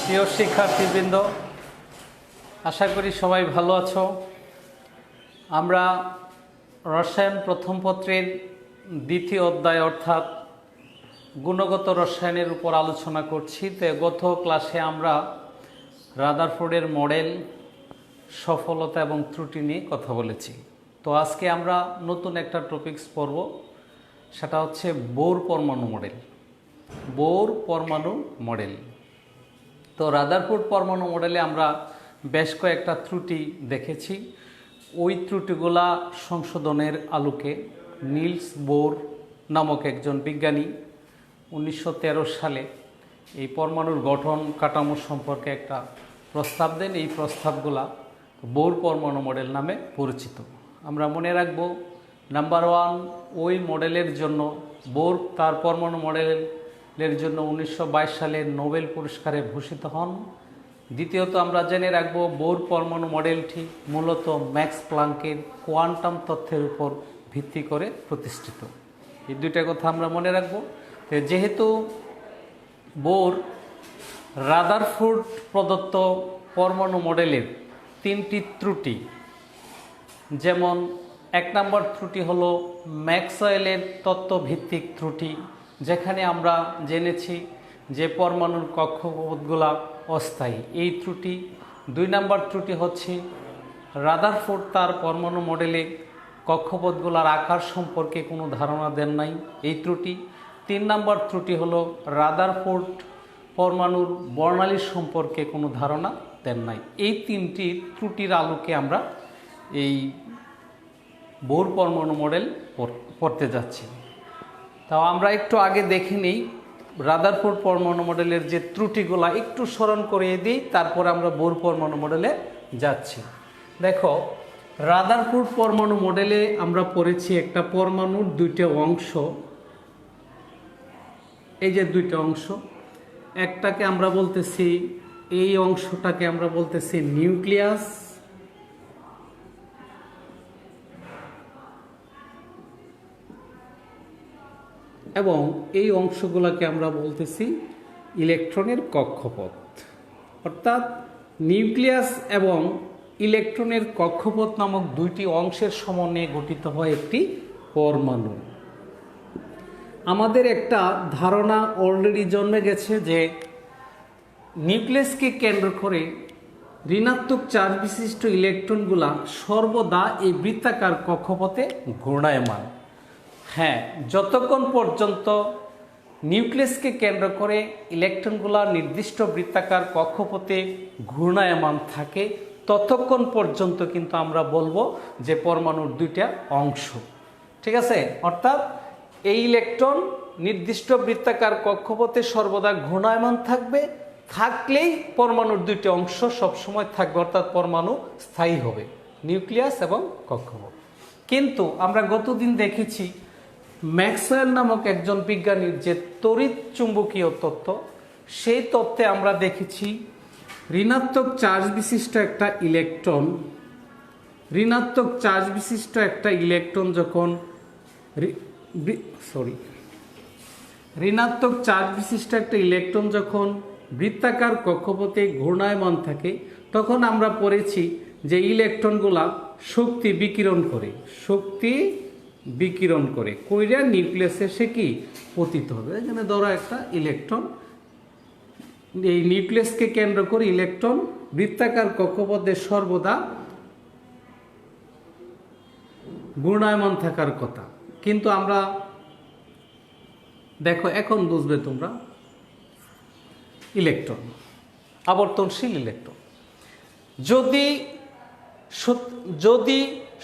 প্রিয় শিক্ষার্থীবৃন্দ, আশা করি সবাই ভালো আছো। আমরা রসায়ন প্রথম পত্রের দ্বিতীয় অধ্যায় অর্থাৎ গুণগত রসায়নের উপর আলোচনা করছি। তো গত ক্লাসে আমরা রাদারফোর্ডের মডেল, সফলতা এবং ত্রুটি নিয়ে কথা বলেছি। তো আজকে আমরা নতুন একটা টপিকস পড়ব, সেটা হচ্ছে বোর পরমাণু মডেল। বোর পরমাণু মডেল। তো রাদারফোর্ড পরমাণু মডেলে আমরা বেশ কয়েকটা ত্রুটি দেখেছি। ওই ত্রুটিগুলা সংশোধনের আলোকে নিলস বোর নামক একজন বিজ্ঞানী 1913 সালে এই পরমাণুর গঠন কাঠামো সম্পর্কে একটা প্রস্তাব দেন। এই প্রস্তাবগুলা বোর পরমাণু মডেল নামে পরিচিত। আমরা মনে রাখব, নাম্বার 1, ওই মডেলের জন্য বোর তার পরমাণু মডেলের জন্য 1922 সালে নোবেল পুরস্কারে ভূষিত হন। দ্বিতীয়ত আমরা জেনে রাখব, বোর পরমাণু মডেলটি মূলত ম্যাক্স প্লাঙ্কের কোয়ান্টাম তত্ত্বের উপর ভিত্তি করে প্রতিষ্ঠিত। এই দুইটা কথা আমরা মনে রাখব। যেহেতু বোর রাদারফোর্ড প্রদত্ত পরমাণু মডেলের 3টি ত্রুটি, যেমন 1 নম্বর ত্রুটি হলো ম্যাক্সওয়েলের তত্ত্বভিত্তিক ত্রুটি, যেখানে আমরা জেনেছি যে পরমাণুর কক্ষপথগুলা অস্থায়ী, এই ত্রুটি। 2 নম্বর ত্রুটি হচ্ছে রাদারফোর্ড তার পরমাণু মডেলে কক্ষপথগুলার আকার সম্পর্কে কোনো ধারণা দেন নাই, এই ত্রুটি। 3 নম্বর ত্রুটি হলো রাদারফোর্ড পরমাণুর বর্ণালী সম্পর্কে কোনো ধারণা দেন নাই। এই 3টি ত্রুটির আলোকে আমরা এই বোর পরমাণু মডেল পড়তে যাচ্ছি। তাও আমরা একটু আগে দেখে নিই রাদারফোর্ড পরমাণু মডেলের যে ত্রুটিগুলা একটু স্মরণ করিয়ে দিই, তারপর আমরা বোর পরমাণু মডেলে যাচ্ছি। দেখো, রাদারফোর্ড পরমাণু মডেলে আমরা পড়েছি একটা পরমাণুর 2টা অংশ। এই যে 2টা অংশ, একটাকে আমরা বলতেছি, এই অংশটাকে আমরা বলতেছি নিউক্লিয়াস, এবং এই অংশগুলোকে আমরা বলতেছি ইলেকট্রনের কক্ষপথ। অর্থাৎ নিউক্লিয়াস এবং ইলেকট্রনের কক্ষপথ নামক 2টি অংশের সমন্বয়ে গঠিত হয় একটি পরমাণু। আমাদের একটা ধারণা অলরেডি জন্মে গেছে যে নিউক্লিয়াসকে কেন্দ্র করে ঋণাত্মক চার্জ বিশিষ্ট ইলেকট্রনগুলা সর্বদা এই বৃত্তাকার কক্ষপথে ঘূর্ণায়মান। হ্যাঁ, যতক্ষণ পর্যন্ত নিউক্লিয়াসকে কেন্দ্র করে ইলেকট্রনগুলা নির্দিষ্ট বৃত্তাকার কক্ষপথে ঘূর্ণায়মান থাকে, ততক্ষণ পর্যন্ত কিন্তু আমরা বলবো যে পরমাণুর 2টা অংশ। ঠিক আছে? অর্থাৎ এই ইলেকট্রন নির্দিষ্ট বৃত্তাকার কক্ষপথে সর্বদা ঘূর্ণায়মান থাকলেই পরমাণুর 2টা অংশ সবসময় থাকবে, অর্থাৎ পরমাণু স্থায়ী হবে, নিউক্লিয়াস এবং কক্ষপথ। কিন্তু আমরা গতদিন দেখেছি ম্যাক্সওয়েল নামক একজন বিজ্ঞানীর যে তড়িৎ চুম্বকীয় তত্ত্ব, সেই তত্ত্বে আমরা দেখেছি ঋণাত্মক চার্জ বিশিষ্ট একটা ইলেকট্রন যখন বৃত্তাকার কক্ষপথে ঘূর্ণায়মান থাকে, তখন আমরা পড়েছি যে ইলেকট্রনগুলা শক্তি বিকিরণ করে কইরা নিউক্লিয়াসে সে কি পতিত হবে। এখানে ধরো একটা ইলেকট্রন, এই নিউক্লিয়াসকে কেন্দ্র করে ইলেকট্রন বৃত্তাকার কক্ষপথে সর্বদা ঘূর্ণায়মান থাকার কথা, কিন্তু আমরা দেখো এখন বুঝবে তোমরা, ইলেকট্রন আবর্তনশীল ইলেকট্রন যদি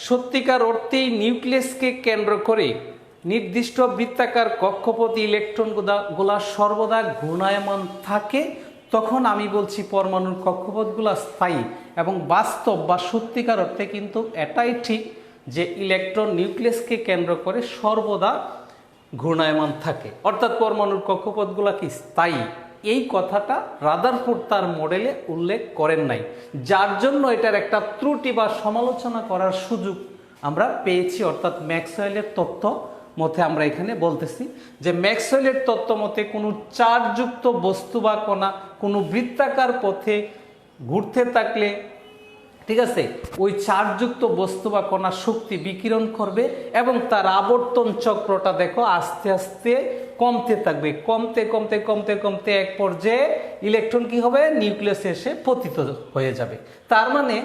সত্যিকার অর্থেই নিউক্লিয়াসকে কেন্দ্র করে নির্দিষ্ট বৃত্তাকার কক্ষপথে ইলেকট্রনগুলা সর্বদা ঘূর্ণায়মান থাকে, তখন আমি বলছি পরমাণুর কক্ষপথগুলা স্থায়ী। এবং বাস্তব বা সত্যিকার অর্থে কিন্তু এটাই ঠিক যে ইলেকট্রন নিউক্লিয়াসকে কেন্দ্র করে সর্বদা ঘূর্ণায়মান থাকে, অর্থাৎ পরমাণুর কক্ষপথগুলা কি স্থায়ী। এই কথাটা রাদারফোর্ড তার মডেলে উল্লেখ করেন নাই, যার জন্য এটার একটা ত্রুটি বা সমালোচনা করার সুযোগ আমরা পেয়েছি, অর্থাৎ ম্যাক্সওয়েলের তত্ত্ব মতে আমরা এখানে বলতেছি যে ম্যাক্সওয়েলের তত্ত্ব মতে কোনো চার্জযুক্ত বস্তু বা কণা কোনো বৃত্তাকার পথে ঘুরতে থাকলে, ঠিক আছে, ওই চার্জযুক্ত বস্তু বা কণা শক্তি বিকিরণ করবে এবং তার আবর্তন চক্রটা দেখো আস্তে আস্তে কমতে থাকবে, কমতে কমতে কমতে কমতে এক পর্যায়ে ইলেকট্রন কি হবে, নিউক্লিয়াসে এসে পতিত হয়ে যাবে। তার মানে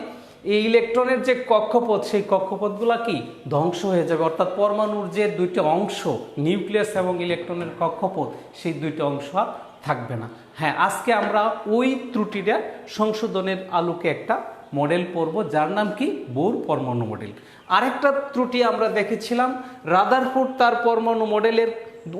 এই ইলেকট্রনের যে কক্ষপথ, সেই কক্ষপথগুলা কি ধ্বংস হয়ে যাবে, অর্থাৎ পরমাণুর যে দুইটা অংশ নিউক্লিয়াস এবং ইলেকট্রনের কক্ষপথ, সেই দুইটা অংশ আর থাকবে না। হ্যাঁ, আজকে আমরা ওই ত্রুটিটা সংশোধনের আলোকে একটা মডেল পড়ব, যার নাম কি বোর পরমাণু মডেল। আরেকটা ত্রুটি আমরা দেখেছিলাম, রাদারফোর্ড তার পরমাণু মডেলের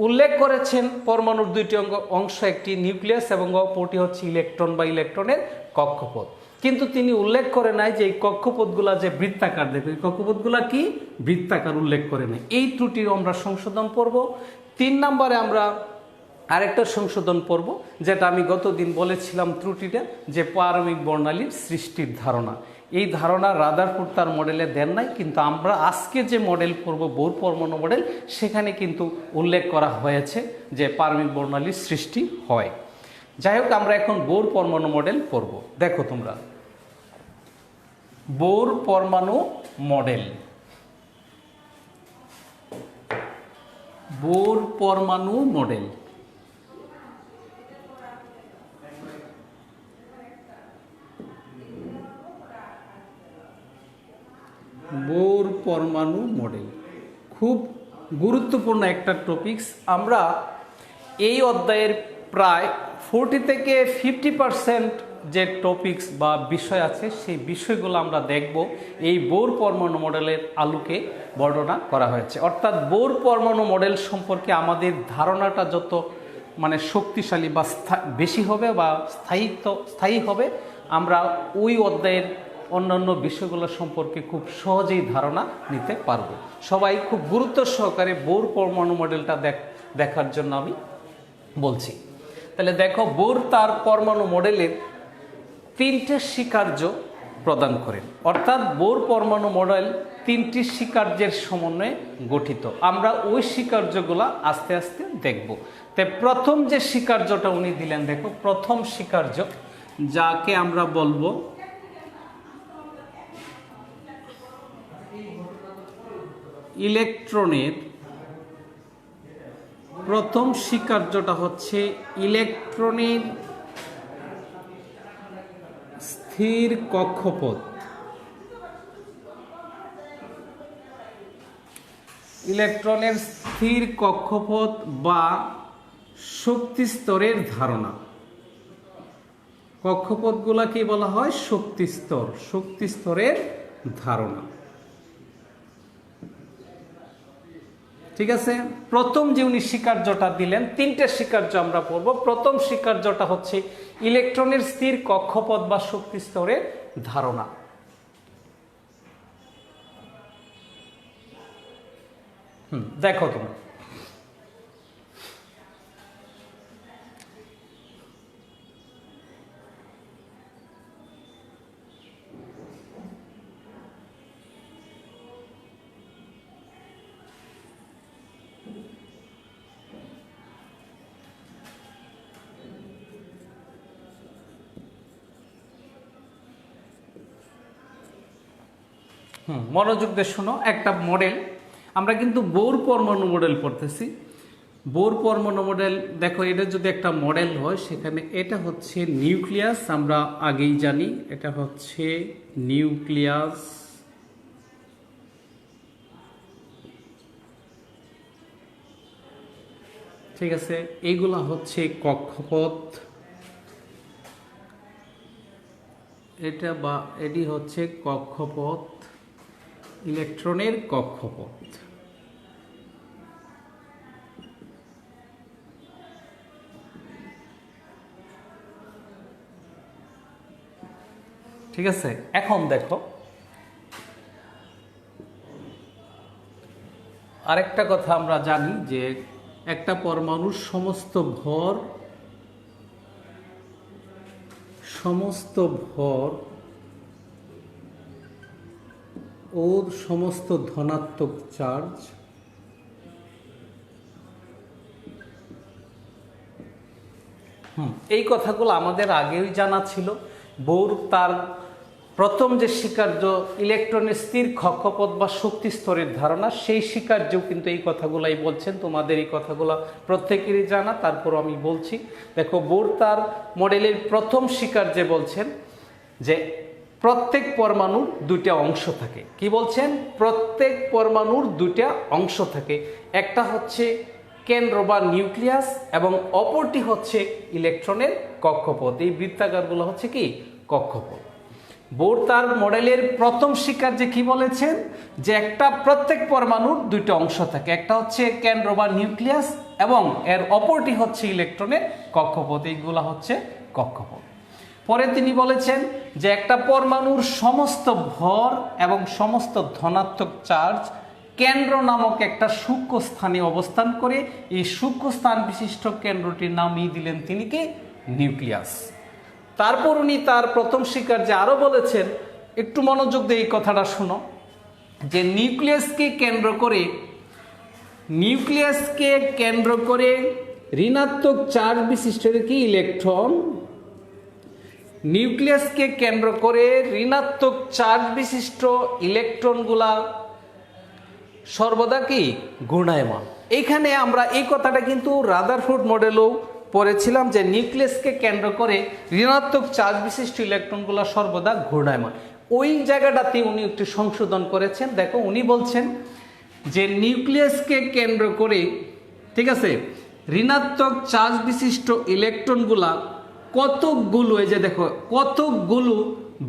উল্লেখ করেছেন পরমাণুর দুইটি অংশ, একটি নিউক্লিয়াস এবং অপরটি হচ্ছে ইলেকট্রন বা ইলেকট্রনের কক্ষপথ, কিন্তু তিনি উল্লেখ করে নাই যে এই কক্ষপথগুলা যে বৃত্তাকার, দেখো এই কক্ষপথগুলা কি বৃত্তাকার, উল্লেখ করে নাই। এই ত্রুটির আমরা সংশোধন পড়ব। 3 নম্বরে আমরা আরেকটা সংশোধন পড়ব, যেটা আমি গতদিন বলেছিলাম ত্রুটিটা, যে পারমাণবিক বর্ণালীর সৃষ্টির ধারণা। এই ধারণা রাদারফোর্ড তার মডেলে দেন নাই, কিন্তু আমরা আজকে যে মডেল পড়ব বোর পরমাণু মডেল, সেখানে কিন্তু উল্লেখ করা হয়েছে যে পারমাণবিক বর্ণালীর সৃষ্টি হয়। যাই হোক, আমরা এখন বোর পরমাণু মডেল পড়ব। দেখো তোমরা, বোর পরমাণু মডেল, বোর পরমাণু মডেল। বোর পরমাণু মডেল খুব গুরুত্বপূর্ণ একটা টপিকস। আমরা এই অধ্যায়ের প্রায় 40 থেকে 50% যে টপিকস বা বিষয় আছে, সেই বিষয়গুলো আমরা দেখব এই বোর পরমাণু মডেলের আলোকে বর্ণনা করা হয়েছে। অর্থাৎ বোর পরমাণু মডেল সম্পর্কে আমাদের ধারণাটা যত মানে শক্তিশালী বা বেশি হবে বা স্থায়ী হবে, আমরা ওই অধ্যায়ের অন্যান্য বিষয়গুলো সম্পর্কে খুব সহজেই ধারণা নিতে পারবো। সবাই খুব গুরুত্ব সহকারে বোর পরমাণু মডেলটা দেখার জন্য আমি বলছি। তাহলে দেখো, বোর তার পরমাণু মডেলের 3টে স্বীকার্য প্রদান করেন, অর্থাৎ বোর পরমাণু মডেল 3টি স্বীকার্যের সমন্বয়ে গঠিত। আমরা ওই স্বীকার্যগুলো আস্তে আস্তে দেখব। তাই প্রথম যে স্বীকার্যটা উনি দিলেন, দেখো প্রথম স্বীকার্য, যাকে আমরা বলবো ইলেকট্রনের প্রথম স্বীকার্যটা হচ্ছে ইলেকট্রনের স্থির কক্ষপথ। ইলেকট্রনের স্থির কক্ষপথ বা শক্তি স্তরের ধারণা। কক্ষপথগুলাকে বলা হয় শক্তি স্তর, শক্তি স্তরের ধারণা। ঠিক আছে, প্রথম যে উনি স্বীকার্যটা দিলেন, 3টে স্বীকার্য আমরা পড়ব। প্রথম স্বীকার্যটা হচ্ছে ইলেকট্রনের স্থির কক্ষপথ বা শক্তি স্তরের ধারণা। দেখো তোমরা, মনোযোগ দিয়ে শোনো। একটা মডেল, আমরা কিন্তু বোর পরমাণু মডেল পড়তেছি। বোর পরমাণু মডেল দেখো, এটা যদি একটা মডেল হয়, সেখানে এটা হচ্ছে নিউক্লিয়াস, আমরা আগেই জানি এটা হচ্ছে নিউক্লিয়াস। ঠিক আছে, এইগুলা হচ্ছে কক্ষপথ, এটা বা এটি হচ্ছে কক্ষপথ, ইলেকট্রনের কক্ষপথ। ঠিক আছে, এখন দেখো আরেকটা কথা আমরা জানি যে একটা পরমাণুর সমস্ত ভর ওর সমস্ত ধনাত্মক চার্জ এই কথাগুলো আমাদের আগেই জানা ছিল। বোর তার প্রথম যে স্বীকার্য ইলেকট্রনের স্থির কক্ষপথ বা শক্তি স্তরের ধারণা, সেই স্বীকার্যও কিন্তু এই কথাগুলাই বলছেন। তোমাদের এই কথাগুলো প্রত্যেকেরই জানা, তারপর আমি বলছি। দেখো, বোর তার মডেলের প্রথম স্বীকার্যে বলছেন যে প্রত্যেক পরমাণুর দুইটা অংশ থাকে। কি বলছেন? প্রত্যেক পরমাণুর দুইটা অংশ থাকে। একটা হচ্ছে কেন্দ্র বা নিউক্লিয়াস এবং অপরটি হচ্ছে ইলেকট্রনের কক্ষপথ। এই বৃত্তাকারগুলো হচ্ছে কি কক্ষপথ। বোর তার মডেলের প্রথম স্বীকার্যে কি বলেছেন? যে একটা প্রত্যেক পরমাণুর দুইটা অংশ থাকে, একটা হচ্ছে কেন্দ্র বা নিউক্লিয়াস এবং এর অপরটি হচ্ছে ইলেকট্রনের কক্ষপথ। এইগুলা হচ্ছে কক্ষপথ। পরে তিনি বলেছেন যে একটা পরমাণুর সমস্ত ভর এবং সমস্ত ধনাত্মক চার্জ কেন্দ্র নামক একটা সূক্ষ্ম স্থানে অবস্থান করে। এই সূক্ষ্ম স্থান বিশিষ্ট কেন্দ্রটির নামই দিলেন তিনি কি? নিউক্লিয়াস। তারপর উনি তার প্রথম স্বীকার্যে আরো বলেছেন, একটু মনোযোগ দিয়ে এই কথাটা শোনো, যে নিউক্লিয়াসকে কেন্দ্র করে ঋণাত্মক চার্জ বিশিষ্ট কি ইলেকট্রন, নিউক্লিয়াসকে কেন্দ্র করে ঋণাত্মক চার্জ বিশিষ্ট ইলেকট্রনগুলা সর্বদা কি ঘূর্ণায়মান। এইখানে আমরা এই কথাটা কিন্তু রাদারফোর্ড মডেলও পড়েছিলাম, যে নিউক্লিয়াসকে কেন্দ্র করে ঋণাত্মক চার্জ বিশিষ্ট ইলেকট্রনগুলো সর্বদা ঘূর্ণায়মান। ওই জায়গাটাতে উনি একটু সংশোধন করেছেন। দেখো, উনি বলছেন যে নিউক্লিয়াসকে কেন্দ্র করে, ঠিক আছে, ঋণাত্মক চার্জ বিশিষ্ট ইলেকট্রনগুলা কতকগুলো, এই যে দেখো, কতকগুলো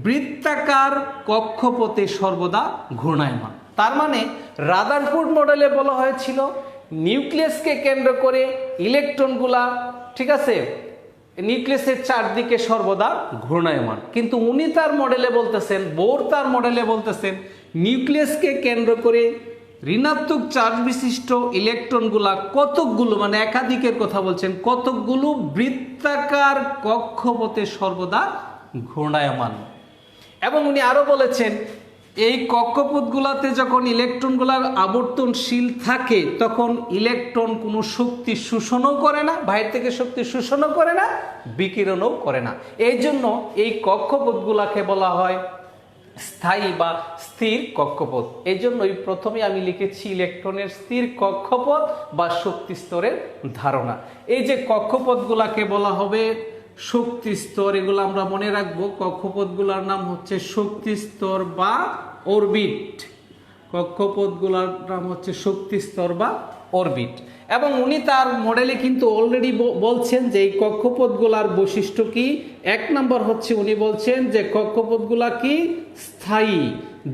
বৃত্তাকার কক্ষপথে সর্বদা ঘূর্ণায়মান। তার মানে রাদারফোর্ড মডেলে বলা হয়েছিল নিউক্লিয়াসকে কেন্দ্র করে ইলেকট্রনগুলা, ঠিক আছে, নিউক্লিয়াসের চারদিকে সর্বদা ঘূর্ণায়মান। কিন্তু উনি তার মডেলে বলতেছেন, বোর তার মডেলে বলতেছেন, নিউক্লিয়াসকে কেন্দ্র করে ঋণাত্মক চার্জ বিশিষ্ট ইলেকট্রনগুলা কতকগুলো, মানে একাধিকের কথা বলছেন, কতকগুলো বৃত্তাকার কক্ষপথে সর্বদা ঘূর্ণায়মান। এবং উনি আরো বলেছেন, এই কক্ষপথগুলোতে যখন ইলেকট্রনগুলার আবর্তনশীল থাকে তখন ইলেকট্রন কোনো শক্তি শোষণও করে না, বাইরে থেকে শক্তি শোষণও করে না, বিকিরণও করে না। এই জন্য এই কক্ষপথগুলাকে বলা হয় স্থায়ী বা স্থির কক্ষপথ। এই জন্যই প্রথমে আমি লিখেছি ইলেকট্রনের স্থির কক্ষপথ বা শক্তি স্তরের ধারণা। এই যে কক্ষপথগুলাকে বলা হবে শক্তি স্তর, এগুলো আমরা মনে রাখবো। কক্ষপথগুলোর নাম হচ্ছে শক্তি স্তর বা অরবিট। কক্ষপথগুলোর নাম হচ্ছে শক্তি স্তর বা অরবিট। এবং উনি তার মডেলে কিন্তু অলরেডি বলছেন যে এই কক্ষপথগুলার বৈশিষ্ট্য কি। এক নম্বর হচ্ছে উনি বলছেন যে কক্ষপথগুলা কি স্থায়ী।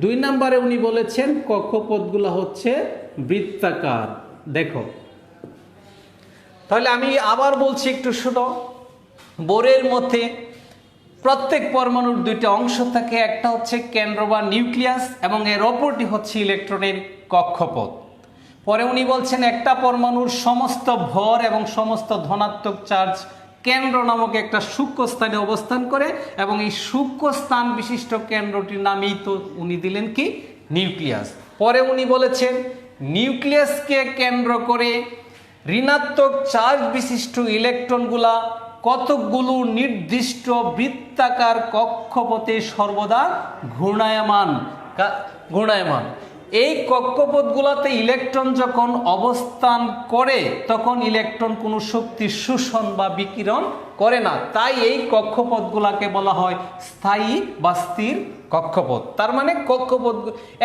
দুই নম্বরে উনি বলেছেন কক্ষপথগুলা হচ্ছে বৃত্তাকার। দেখো, তাহলে আমি আবার বলছি, একটু শোনো। বোরের মধ্যে প্রত্যেক পরমাণুর দুইটা অংশ থাকে, একটা হচ্ছে কেন্দ্র বা নিউক্লিয়াস এবং এর অপরটি হচ্ছে ইলেকট্রনের কক্ষপথ। পরে উনি বলছেন একটা পরমাণুর সমস্ত ভর এবং সমস্ত ধনাত্মক চার্জ কেন্দ্র নামক একটা সূক্ষ্ম স্থানে অবস্থান করে, এবং এই সূক্ষ্ম স্থান বিশিষ্ট কেন্দ্রটির নামই তো উনি দিলেন কি নিউক্লিয়াস। পরে উনি বলেছেন নিউক্লিয়াসকে কেন্দ্র করে ঋণাত্মক চার্জ বিশিষ্ট ইলেকট্রনগুলা কতকগুলো নির্দিষ্ট বৃত্তাকার কক্ষপথে সর্বদা ঘূর্ণায়মান। এই কক্ষপথগুলোতে ইলেকট্রন যখন অবস্থান করে তখন ইলেকট্রন কোনো শক্তি শোষণ বা বিকিরণ করে না, তাই এই কক্ষপথগুলোকে বলা হয় স্থায়ী বা স্থির কক্ষপথ। তার মানে কক্ষপথ,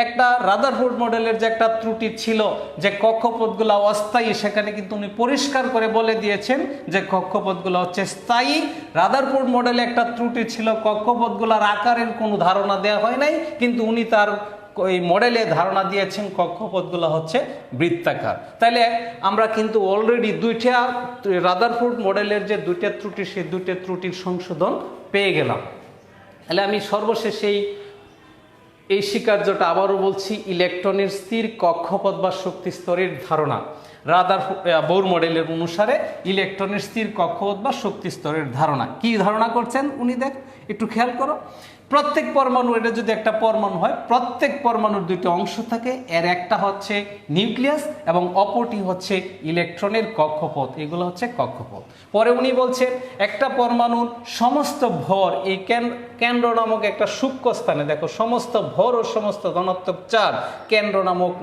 একটা রাদারফোর্ড মডেলের যে একটা ত্রুটি ছিল যে কক্ষপথগুলো অস্থায়ী, সেখানে কিন্তু উনি পরিষ্কার করে বলে দিয়েছেন যে কক্ষপথগুলো হচ্ছে স্থায়ী। রাদারফোর্ড মডেলে একটা ত্রুটি ছিল, কক্ষপথগুলোর আকারের কোনো ধারণা দেওয়া হয় নাই, কিন্তু উনি তার এই মডেলে ধারণা দিয়েছেন কক্ষপথগুলো হচ্ছে বৃত্তাকার। তাহলে আমরা কিন্তু অলরেডি দুইটা রাদারফোর্ড মডেলের যে দুইটা ত্রুটি, সেই দুইটা ত্রুটির সংশোধন পেয়ে গেলাম। তাহলে আমি সর্বশেষে এই স্বীকার্যটা আবারও বলছি, ইলেকট্রনের স্থির কক্ষপথ বা শক্তি স্তরের ধারণা বোর মডেলের অনুসারে ইলেকট্রনের স্থির কক্ষপথ বা শক্তি স্তরের ধারণা কি ধারণা করছেন উনি। দেখ, একটু খেয়াল করো, প্রত্যেক পরমাণু, এটা যদি একটা পরমাণু হয়, প্রত্যেক পরমাণুর দুটো অংশ থাকে, এর একটা হচ্ছে নিউক্লিয়াস এবং অপরটি হচ্ছে ইলেকট্রনের কক্ষপথ, এগুলো হচ্ছে কক্ষপথ। পরে উনি বলছেন একটা পরমাণুর সমস্ত ভর এই কেন্দ্র নামক একটা সূক্ষ্ম স্থানে, দেখো সমস্ত ভর ও সমস্ত ধনাত্মক চার্জ কেন্দ্র নামক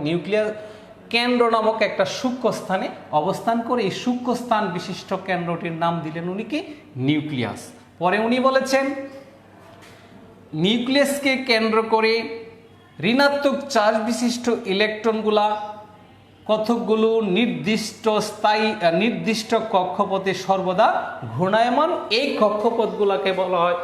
কেন্দ্র নামক একটা সূক্ষ্ম স্থানে অবস্থান করে, এই সূক্ষ্ম স্থান বিশিষ্ট কেন্দ্রটির নাম দিলেন উনি কি? নিউক্লিয়াস। পরে উনি বলেছেন নিউক্লিয়াসকে কেন্দ্র করে ঋণাত্মক চার্জ বিশিষ্ট ইলেকট্রনগুলা কতকগুলো নির্দিষ্ট কক্ষপথে সর্বদা ঘূর্ণায়মান, এই কক্ষপথগুলোকে বলা হয়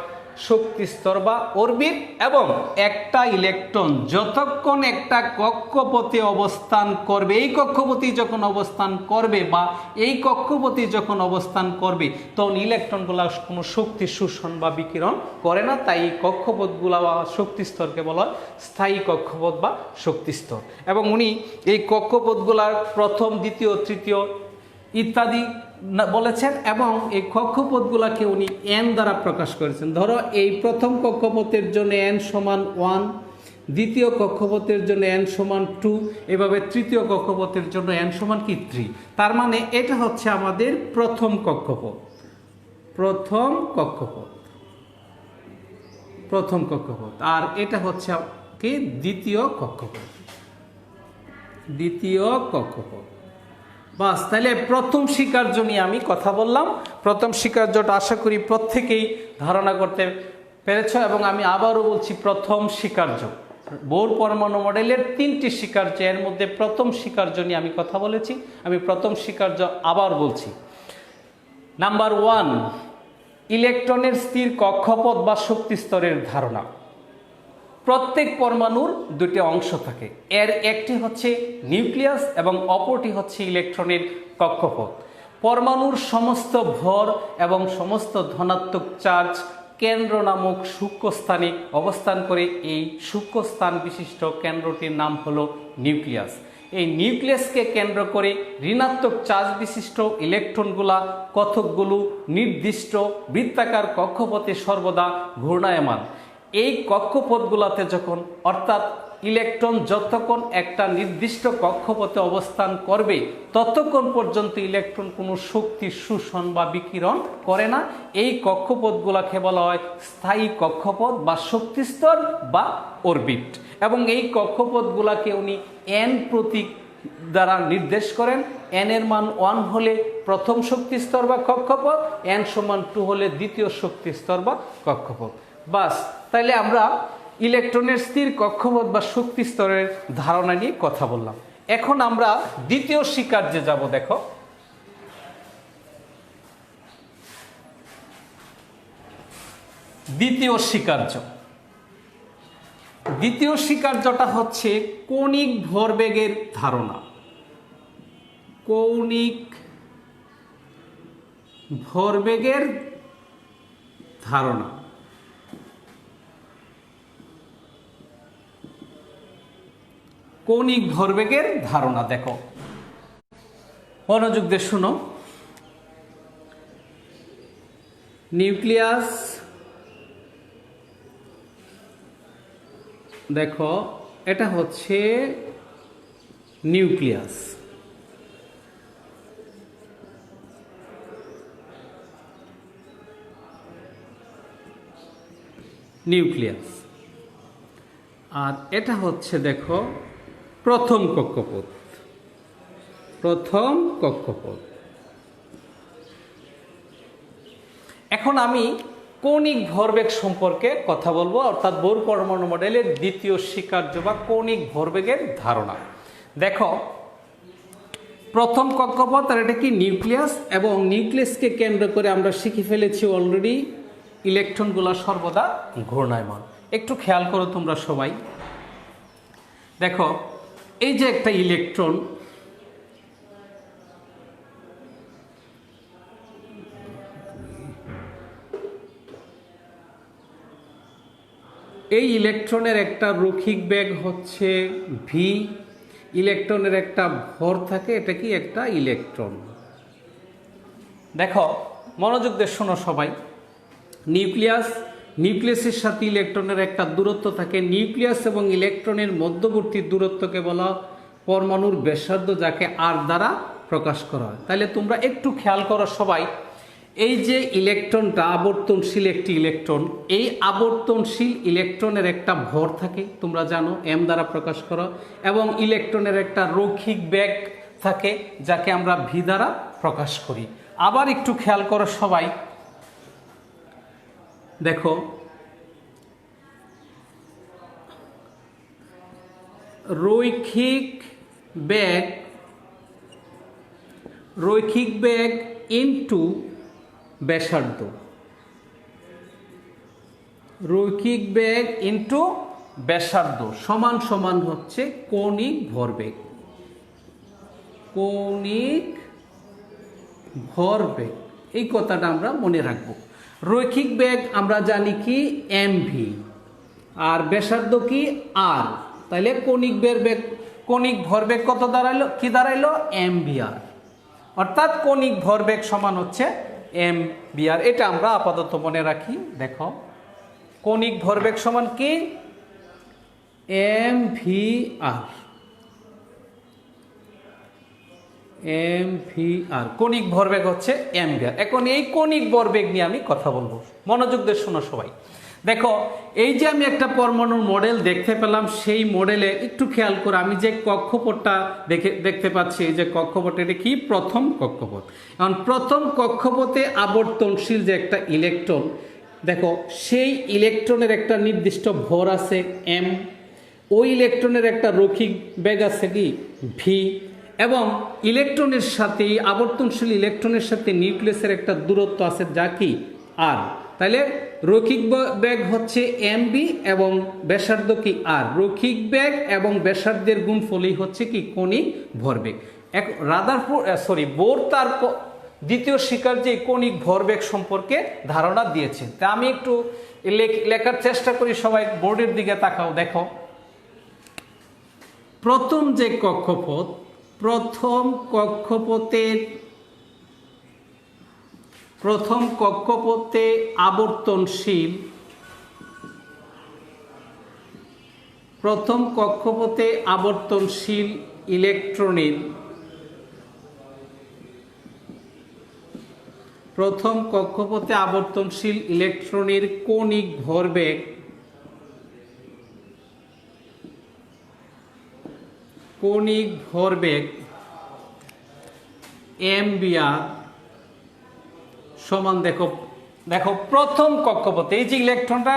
শক্তি স্তর বা অরবিট। এবং একটা ইলেকট্রন যতক্ষণ একটা কক্ষপথে অবস্থান করবে, এই কক্ষপথে যখন অবস্থান করবে বা এই কক্ষপথে যখন অবস্থান করবে, তখন ইলেকট্রনগুলো কোনো শক্তি শোষণ বা বিকিরণ করে না, তাই এই কক্ষপথগুলো বা শক্তি স্তরকে বলা হয় স্থায়ী কক্ষপথ বা শক্তি স্তর। এবং উনি এই কক্ষপথগুলার প্রথম, দ্বিতীয়, তৃতীয় ইত্যাদি বলেছেন, এবং এই কক্ষপথগুলোকে উনি এন দ্বারা প্রকাশ করেছেন। ধরো এই প্রথম কক্ষপথের জন্য এন সমান 1, দ্বিতীয় কক্ষপথের জন্য এন সমান 2, এভাবে তৃতীয় কক্ষপথের জন্য এন সমান কি 3। তার মানে এটা হচ্ছে আমাদের প্রথম কক্ষপথ, আর এটা হচ্ছে কি দ্বিতীয় কক্ষপথ। বাস, তাহলে প্রথম স্বীকার্য নিয়ে আমি কথা বললাম। প্রথম স্বীকার্যটা আশা করি প্রত্যেকেই ধারণা করতে পেরেছ, এবং আমি আবারও বলছি প্রথম স্বীকার্য, বোর পরমাণু মডেলের 3টি স্বীকার্য, এর মধ্যে প্রথম স্বীকার্য নিয়ে আমি কথা বলেছি। আমি প্রথম স্বীকার্য আবার বলছি। নাম্বার 1, ইলেকট্রনের স্থির কক্ষপথ বা শক্তি স্তরের ধারণা। প্রত্যেক পরমাণুর দুটি অংশ থাকে, এর একটি হচ্ছে নিউক্লিয়াস এবং অপরটি হচ্ছে ইলেকট্রনের কক্ষপথ। পরমাণুর সমস্ত ভর এবং সমস্ত ধনাত্মক চার্জ কেন্দ্র নামক সূক্ষ্ম স্থানে অবস্থান করে, এই সূক্ষ্ম স্থান বিশিষ্ট কেন্দ্রটির নাম হলো নিউক্লিয়াস। এই নিউক্লিয়াসকে কেন্দ্র করে ঋণাত্মক চার্জ বিশিষ্ট ইলেকট্রনগুলা কতকগুলো নির্দিষ্ট বৃত্তাকার কক্ষপথে সর্বদা ঘূর্ণায়মান। এই কক্ষপথগুলোতে যখন, অর্থাৎ ইলেকট্রন যতক্ষণ একটা নির্দিষ্ট কক্ষপথে অবস্থান করবে ততক্ষণ পর্যন্ত ইলেকট্রন কোনো শক্তি শোষণ বা বিকিরণ করে না। এই কক্ষপথগুলোকে বলা হয় স্থায়ী কক্ষপথ বা শক্তিস্তর বা অরবিট। এবং এই কক্ষপথগুলোকে উনি এন প্রতীক দ্বারা নির্দেশ করেন। এন এর মান 1 হলে প্রথম শক্তিস্তর বা কক্ষপথ, এন সমান 2 হলে দ্বিতীয় শক্তিস্তর বা কক্ষপথ। বাস, তাইলে আমরা ইলেকট্রনের স্থির কক্ষপথ বা শক্তি স্তরের ধারণা নিয়ে কথা বললাম। এখন আমরা দ্বিতীয় স্বীকার্যে যাব। দেখো, দ্বিতীয় স্বীকার্যটা হচ্ছে কৌণিক ভরবেগের ধারণা। কৌণিক ভরবেগের ধারণা। কৌণিক ভরবেগের ধারণা, দেখো মনোযোগ দিয়ে শুনো। নিউক্লিয়াস, দেখো এটা হচ্ছে নিউক্লিয়াস। আর এটা হচ্ছে দেখো প্রথম কক্ষপথ। এখন আমি কৌণিক ভরবেগ সম্পর্কে কথা বলবো, অর্থাৎ বোর পরমাণু মডেলের দ্বিতীয় স্বীকার্য বা কৌণিক ভরবেগের ধারণা। দেখো, প্রথম কক্ষপথ, আর এটা কি নিউক্লিয়াস, এবং নিউক্লিয়াসকে কেন্দ্র করে আমরা শিখে ফেলেছি অলরেডি ইলেকট্রনগুলো সর্বদা ঘূর্ণায়মান। একটু খেয়াল করো তোমরা সবাই। দেখো, এই যে একটা ইলেকট্রন, এই ইলেকট্রনের একটা রৈখিক বেগ হচ্ছে ভি, ইলেকট্রনের একটা ভর থাকে, এটা কি একটা ইলেকট্রন। দেখো মনোযোগ দিয়ে শোনো সবাই। নিউক্লিয়াস নিউক্লিয়াসের সাথে ইলেকট্রনের একটা দূরত্ব থাকে, নিউক্লিয়াস এবং ইলেকট্রনের মধ্যবর্তী দূরত্বকে বলা পরমাণুর ব্যাসার্ধ, যাকে আর দ্বারা প্রকাশ করা হয়। তাহলে তোমরা একটু খেয়াল করো সবাই, এই যে ইলেকট্রনটা আবর্তনশীল একটি ইলেকট্রন, এই আবর্তনশীল ইলেকট্রনের একটা ভর থাকে, তোমরা জানো এম দ্বারা প্রকাশ করো, এবং ইলেকট্রনের একটা রৈখিক বেগ থাকে যাকে আমরা ভি দ্বারা প্রকাশ করি। আবার একটু খেয়াল করো সবাই, দেখো রৈখিক বেগ ইনটু ব্যাসার্ধ, রৈখিক বেগ ইনটু ব্যাসার্ধ সমান সমান হচ্ছে কৌণিক ভরবেগ। কৌণিক ভরবেগ, এই কথাটা আমরা মনে রাখব। রৈখিক বেগ আমরা জানি কি এমভি, আর ব্যাসার্ধ কি আর। তাহলে কৌণিক ভরবেগ কত দাঁড়াইলো, কি দাঁড়াইলো, এমভিআর। অর্থাৎ কৌণিক ভরবেগ সমান হচ্ছে এমভিআর। এটা আমরা আপাতত মনে রাখি। দেখো কৌণিক ভরবেগ সমান কি এমভিআর। এমভিআর কৌণিক ভরবেগ হচ্ছে এমভিআর। এখন এই কৌণিক ভরবেগ নিয়ে আমি কথা বলবো, মনোযোগ দিয়ে শোনো সবাই। দেখো এই যে আমি একটা পরমাণুর মডেল দেখতে পেলাম, সেই মডেলে একটু খেয়াল করে আমি যে কক্ষপথটা দেখতে পাচ্ছি, এই যে কক্ষপথ, এটা কি প্রথম কক্ষপথ। এখন প্রথম কক্ষপথে আবর্তনশীল যে একটা ইলেকট্রন, দেখো সেই ইলেকট্রনের একটা নির্দিষ্ট ভর আছে এম, ওই ইলেকট্রনের একটা রৈখিক বেগ আছে কি ভি, এবং ইলেকট্রনের সাথে আবর্তনশীল ইলেকট্রনের সাথে নিউক্লিয়াসের একটা দূরত্ব আছে যা কি আর। তাহলে রৈখিক বেগ হচ্ছে এমবি এবং ব্যাসার্ধ কি আর। রৈখিক বেগ এবং ব্যাসার্ধের গুণফলই হচ্ছে কি কৌণিক ভরবেগ। বোর তার দ্বিতীয় স্বীকার্যে কৌণিক ভরবেগ সম্পর্কে ধারণা দিয়েছে। তা আমি একটু লেখার চেষ্টা করি, সবাই বোর্ডের দিকে তাকাও। দেখো প্রথম যে কক্ষপথ, প্রথম কক্ষপথে আবর্তনশীল ইলেকট্রনের কৌণিক ভরবেগ এমভিআর সমান, দেখো প্রথম কক্ষপথে এই যে ইলেকট্রনটা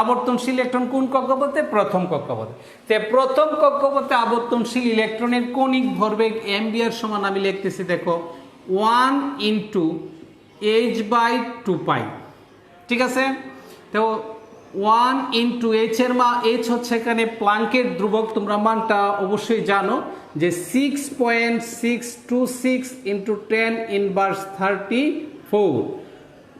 আবর্তনশীল ইলেকট্রন কোন কক্ষপথে, প্রথম কক্ষপথে। তে প্রথম কক্ষপথে আবর্তনশীল ইলেকট্রনের কৌণিক ভরবেগ এমভিআর সমান আমি লিখতেছি, দেখো 1 × h/2π। ঠিক আছে, তো 1 × h এর মা, h হচ্ছে এখানে প্লাঙ্কের ধ্রুবক, তোমরা মানটা অবশ্যই জানো যে 6.626 × 10⁻34।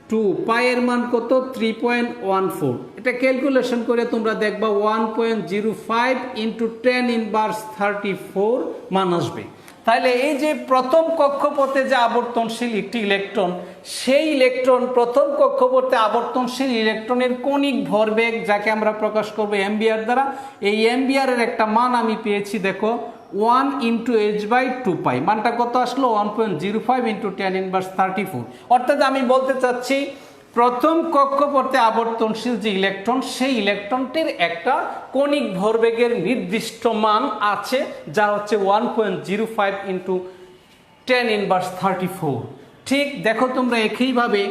2 পায়ের মান কত, 3.14। এটা ক্যালকুলেশন করে তোমরা দেখবা 1.05 × 10⁻34 মান আসবে। তাহলে এই যে প্রথম কক্ষপথে যে আবর্তনশীল একটি ইলেকট্রন, সেই ইলেকট্রন প্রথম কক্ষপথে আবর্তনশীল ইলেকট্রনের কৌণিক ভরবেগ যাকে আমরা প্রকাশ করব এমভিআর দ্বারা, এই এমভিআর এর একটা মান আমি পেয়েছি, দেখো 1 × h/2π। মানটা কত আসলো, 1.05 × 10⁻34। অর্থাৎ আমি বলতে চাচ্ছি প্রথম কক্ষপথে আবর্তনশীল যে ইলেকট্রন, সেই ইলেকট্রনটির একটা কৌণিক ভরবেগের নির্দিষ্ট মান আছে যা হচ্ছে 1.05 × 10⁻34। ঠিক দেখো তোমরা একইভাবে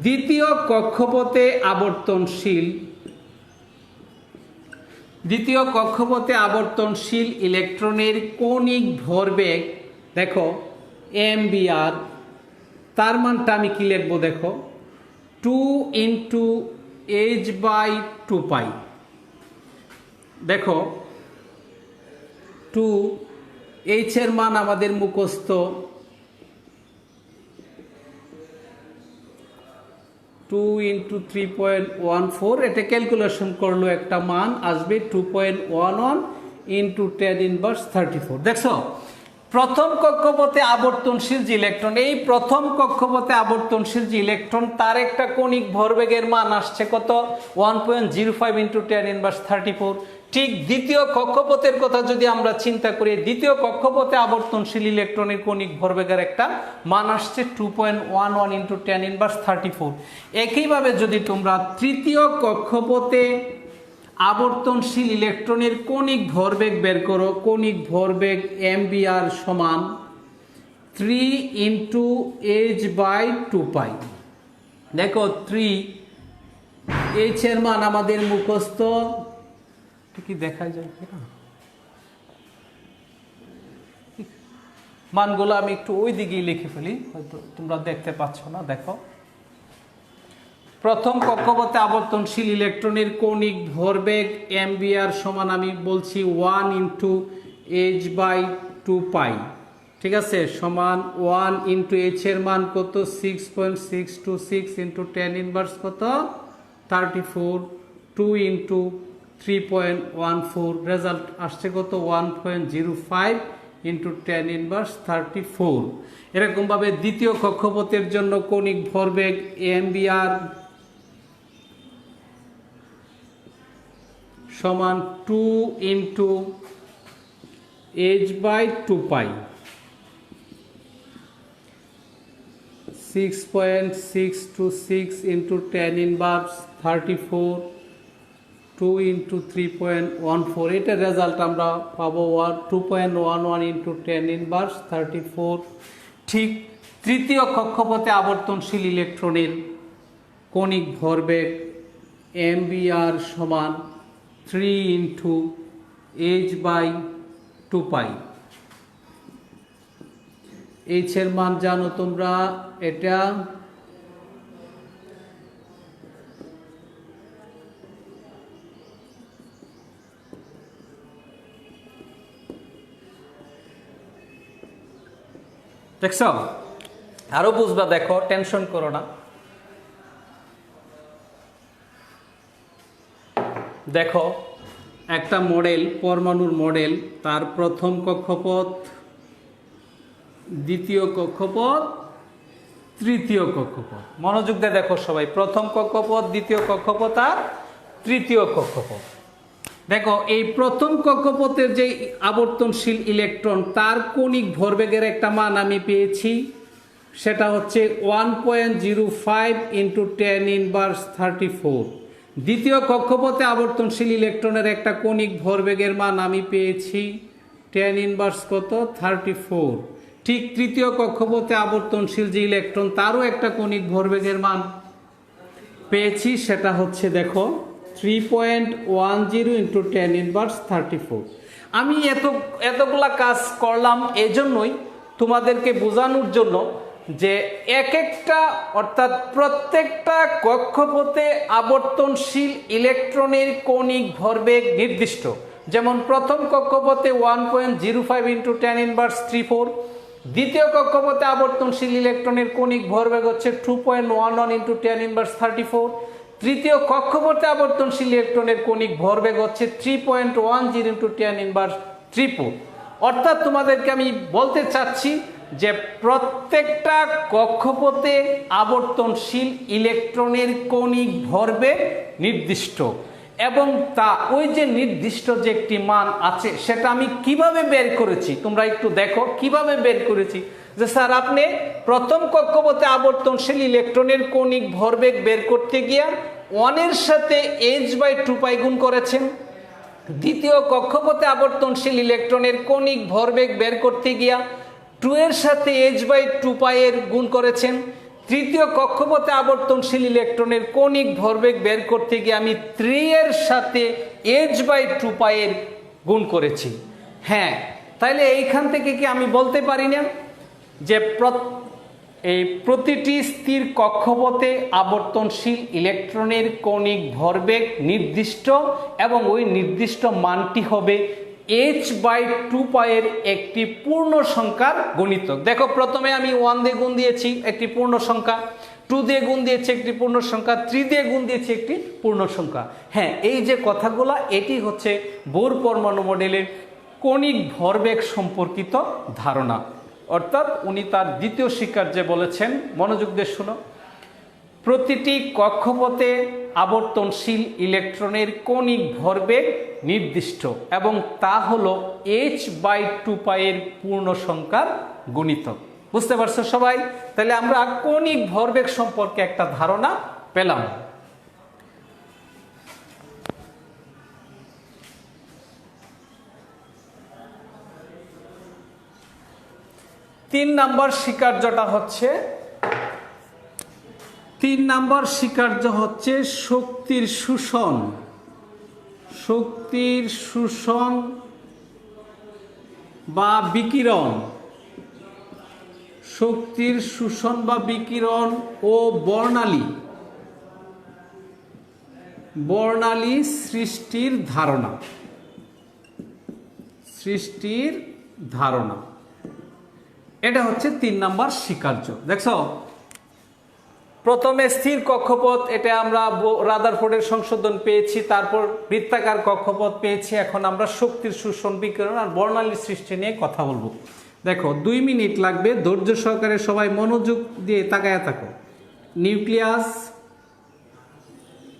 দ্বিতীয় কক্ষপথে আবর্তনশীল ইলেকট্রনের কৌণিক ভরবেগ দেখো এমভিআর, তার মানটা আমি কি লিখবো, দেখো 2 × h/2π। দেখো 2 h এর মান আমাদের মুখস্থ, 2 × 3.14। এটা ক্যালকুলেশন করলো একটা মান আসবে 2.11 × 10⁻34। দেখছো প্রথম কক্ষপথে আবর্তনশীল যে ইলেকট্রন, এই প্রথম কক্ষপথে আবর্তনশীল যে ইলেকট্রন তার একটা কণিক ভরবেগের মান আসছে কত 1.05 × 10⁻34। ঠিক দ্বিতীয় কক্ষপথের কথা যদি আমরা চিন্তা করি, দ্বিতীয় কক্ষপথে আবর্তনশীল ইলেকট্রনের কণিক ভরবেগের একটা মান আসছে 2.11 × 10⁻34। একইভাবে যদি তোমরা তৃতীয় কক্ষপথে আবর্তনশীল ইলেকট্রনের কণিক ভরবেগ বের করো, কণিক ভরবেগ mvr সমান 3 × h/2π। দেখো 3 h এর মান আমাদের মুখস্থ, কি দেখা যায় কিনা মানগুলো আমি একটু ওই দিকেই লিখে ফেলি, হয়তো তোমরা দেখতে পাচ্ছ না। দেখো প্রথম কক্ষপথে আবর্তনশীল ইলেকট্রনের কণিক ভরবেগ mvr সমান আমি বলছি 1 × h/2π, ঠিক আছে, সমান 1 × h এর মান কত 6.626 × 10⁻, কত 34, 2 × 3.14, রেজাল্ট আসছে কত 1.05 × 10⁻34। এরকমভাবে দ্বিতীয় কক্ষপথের জন্য কণিক ভরবেগ mvr সমান 2 × h/2π, 6.626 × 10⁻34, 2 × 3.14, এটার রেজাল্ট আমরা পাবো 2.11 × 10⁻34। ঠিক তৃতীয় কক্ষপথে আবর্তনশীল ইলেকট্রনের কণিক ভরবেগ mvr সমান 3 × h/2π। h এর মান জানো তোমরা, এটা দেখছো, আরো বুঝবা, দেখো টেনশন করো না। দেখো একটা মডেল, পরমাণুর মডেল, তার প্রথম কক্ষপথ, দ্বিতীয় কক্ষপথ, তৃতীয় কক্ষপথ। মনোযোগ দিয়ে দেখো সবাই, প্রথম কক্ষপথ, দ্বিতীয় কক্ষপথ আর তৃতীয় কক্ষপথ। দেখো এই প্রথম কক্ষপথের যে আবর্তনশীল ইলেকট্রন তার কণিক ভরবেগের একটা মান আমি পেয়েছি, সেটা হচ্ছে 1.05 × 10⁻34। দ্বিতীয় কক্ষপথে আবর্তনশীল ইলেকট্রনের একটা কণিক ভরবেগের মান আমি পেয়েছি 10⁻, কত 34। ঠিক তৃতীয় কক্ষপথে আবর্তনশীল যে ইলেকট্রন তারও একটা কণিক ভরবেগের মান পেয়েছি, সেটা হচ্ছে দেখো 3.10 × 10⁻34। আমি এতগুলা কাজ করলাম এজন্যই, তোমাদেরকে বোঝানোর জন্য যে এক একটা, অর্থাৎ প্রত্যেকটা কক্ষপথে আবর্তনশীল ইলেকট্রনের কণিক ভরবেগ নির্দিষ্ট। যেমন প্রথম কক্ষপথে 1.05 × 10⁻34, দ্বিতীয় কক্ষপথে আবর্তনশীল ইলেকট্রনের কণিক ভরবেগ হচ্ছে 2.11 × 10⁻34, তৃতীয় কক্ষপথে আবর্তনশীল ইলেকট্রনের কণিক ভরবেগ হচ্ছে 3.10 × 10⁻34। অর্থাৎ তোমাদেরকে আমি বলতে চাচ্ছি যে প্রত্যেকটা কক্ষপথে আবর্তনশীল ইলেকট্রনের কণিক ভরবেগ নির্দিষ্ট, এবং তা ওই যে নির্দিষ্ট যে একটি মান আছে সেটা আমি কিভাবে বের করেছি তোমরা একটু দেখো। কিভাবে বের করেছি, যে স্যার আপনি প্রথম কক্ষপথে আবর্তনশীল ইলেকট্রনের কণিক ভরবেগ বের করতে গিয়া 1 এর সাথে h/2π গুণ করেছেন, দ্বিতীয় কক্ষপথে আবর্তনশীল ইলেকট্রনের কণিক ভরবেগ বের করতে গিয়া 2 এর সাথে h/2π এর গুণ করেছেন, তৃতীয় কক্ষপথে আবর্তনশীল ইলেকট্রনের কণিক ভরবেগ বের করতে গিয়ে আমি 3 এর সাথে h/2π এর গুণ করেছি। হ্যাঁ, তাইলে এইখান থেকে কি আমি বলতে পারি না যে এই প্রতিটি স্থির কক্ষপথে আবর্তনশীল ইলেকট্রনের কণিক ভরবেগ নির্দিষ্ট এবং ওই নির্দিষ্ট মানটি হবে h/2π এর একটি পূর্ণ সংখ্যার গুণিতক। দেখো প্রথমে আমি 1 দিয়ে গুণ দিয়েছি একটি পূর্ণ সংখ্যা, 2 দিয়ে গুণ দিয়েছি একটি পূর্ণ সংখ্যা, 3 দিয়ে গুণ দিয়েছি একটি পূর্ণ সংখ্যা। হ্যাঁ, এই যে কথাগুলা, এটি হচ্ছে বোর পরমাণু মডেলের কণিক ভরবেগ সম্পর্কিত ধারণা। অর্থাৎ উনি তার দ্বিতীয় স্বীকার্যে বলেছেন, মনোযোগ দিয়ে শুনো, প্রতিটি কক্ষপথে আবর্তনশীল ইলেকট্রনের কণিক ভরবেগ নির্দিষ্ট এবং তা হলো h/2π এর পূর্ণ সংখ্যার গুণিতক। বুঝতে পারছো সবাই? তাহলে আমরা কণিক ভরবেগ সম্পর্কে একটা ধারণা পেলাম। তিন নাম্বার স্বীকার্যটা হচ্ছে, শক্তির শোষণ। শক্তির শোষণ বা বিকিরণ। শক্তির শোষণ বা বিকিরণ ও বর্ণালী সৃষ্টির ধারণা। এটা হচ্ছে 3 নাম্বার স্বীকার্য। দেখছো, প্রথমে স্থির কক্ষপথ, এটা আমরা রাদারফোর্ডের সংশোধন পেয়েছি, তারপর বৃত্তাকার কক্ষপথ পেয়েছি, এখন আমরা শক্তির শোষণ, বিকিরণ আর বর্ণালী সৃষ্টি নিয়ে কথা বলবো। দেখো 2 মিনিট লাগবে, ধৈর্য সহকারে সবাই মনোযোগ দিয়ে তাকায়া থাকো। নিউক্লিয়াস,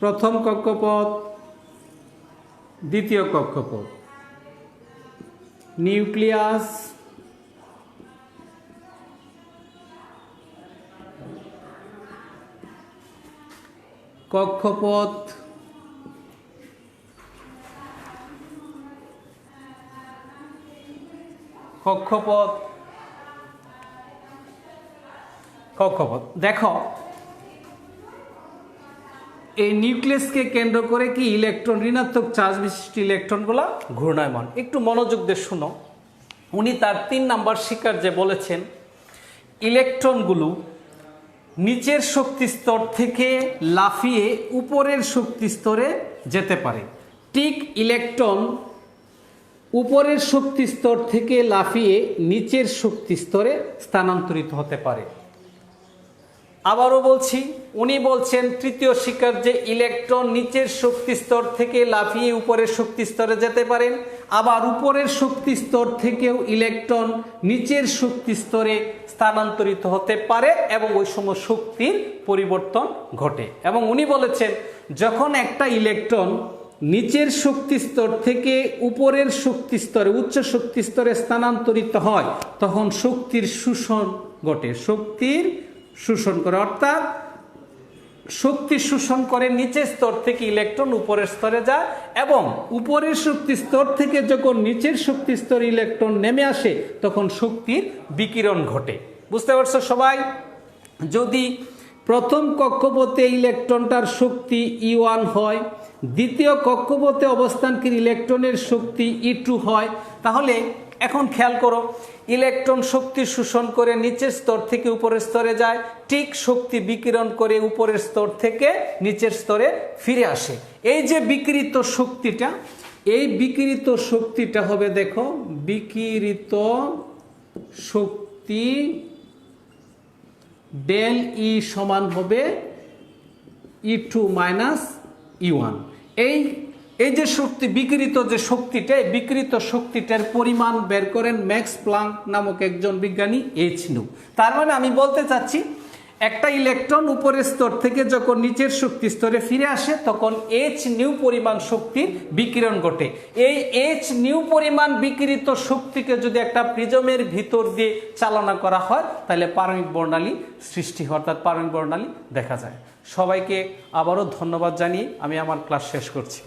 প্রথম কক্ষপথ, দ্বিতীয় কক্ষপথ। নিউক্লিয়াস, কক্ষপথ, দেখো এই নিউক্লিয়াসকে কেন্দ্র করে কি ইলেকট্রন, ঋণাত্মক চার্জ বিশিষ্ট ইলেকট্রনগুলো ঘূর্ণায়মান। একটু মনোযোগ দিয়ে শুনো, উনি তার 3 নাম্বার স্বীকার্যে বলেছেন ইলেকট্রনগুলো নিচের শক্তি স্তর থেকে লাফিয়ে উপরের শক্তি স্তরে যেতে পারে। ঠিক ইলেকট্রন উপরের শক্তি স্তর থেকে লাফিয়ে নিচের শক্তি স্তরে স্থানান্তরিত হতে পারে। আবারও বলছি, উনি বলছেন তৃতীয় স্বীকার্যে ইলেকট্রন নিচের শক্তি স্তর থেকে লাফিয়ে উপরের শক্তি স্তরে যেতে পারেন, আবার উপরের শক্তি স্তর থেকেও ইলেকট্রন নিচের শক্তি স্তরে স্থানান্তরিত হতে পারে এবং ওই সময় শক্তির পরিবর্তন ঘটে। এবং উনি বলেছেন যখন একটা ইলেকট্রন নিচের শক্তি স্তর থেকে উপরের শক্তি স্তরে, উচ্চ শক্তি স্তরে স্থানান্তরিত হয় তখন শক্তির শোষণ ঘটে। শক্তির শোষণ করে, অর্থাৎ শক্তি শোষণ করে নিচের স্তর থেকে ইলেকট্রন উপরের স্তরে যায় এবং উপরের শক্তি স্তর থেকে যখন নিচের শক্তি স্তরে ইলেকট্রন নেমে আসে তখন শক্তির বিকিরণ ঘটে। বুঝতে পারছো সবাই? যদি প্রথম কক্ষপথে ইলেকট্রনটার শক্তি E1 হয়, দ্বিতীয় কক্ষপথে অবস্থানকারী ইলেকট্রনের শক্তি E2 হয়, তাহলে এখন খেয়াল করো, ইলেকট্রন শক্তি শোষণ করে নিচের স্তর থেকে উপরের স্তরে যায়, ঠিক শক্তি বিকিরণ করে উপরের স্তর থেকে নিচের স্তরে ফিরে আসে। এই যে বিকিরিত শক্তিটা, এই বিকিরিত শক্তিটা হবে, দেখো, বিকিরিত শক্তি ডেল ই সমান হবে E2 মাইনাস E1। এই যে শক্তি, বিকিরিত যে শক্তিটা, বিকিরিত শক্তিটার পরিমাণ বের করেন ম্যাক্স প্লাঙ্ক নামক একজন বিজ্ঞানী h²। তার মানে আমি বলতে চাচ্ছি একটা ইলেকট্রন উপরের স্তর থেকে যখন নিচের শক্তি স্তরে ফিরে আসে তখন h² পরিমাণ শক্তির বিকিরণ ঘটে। এই h² পরিমাণ বিকিরিত শক্তিকে যদি একটা প্রিজমের ভিতর দিয়ে চালনা করা হয় তাহলে পারমিক বর্ণালী সৃষ্টি হয়, অর্থাৎ পারমিক বর্ণালী দেখা যায়। সবাইকে আবারও ধন্যবাদ জানিয়ে আমি আমার ক্লাস শেষ করছি।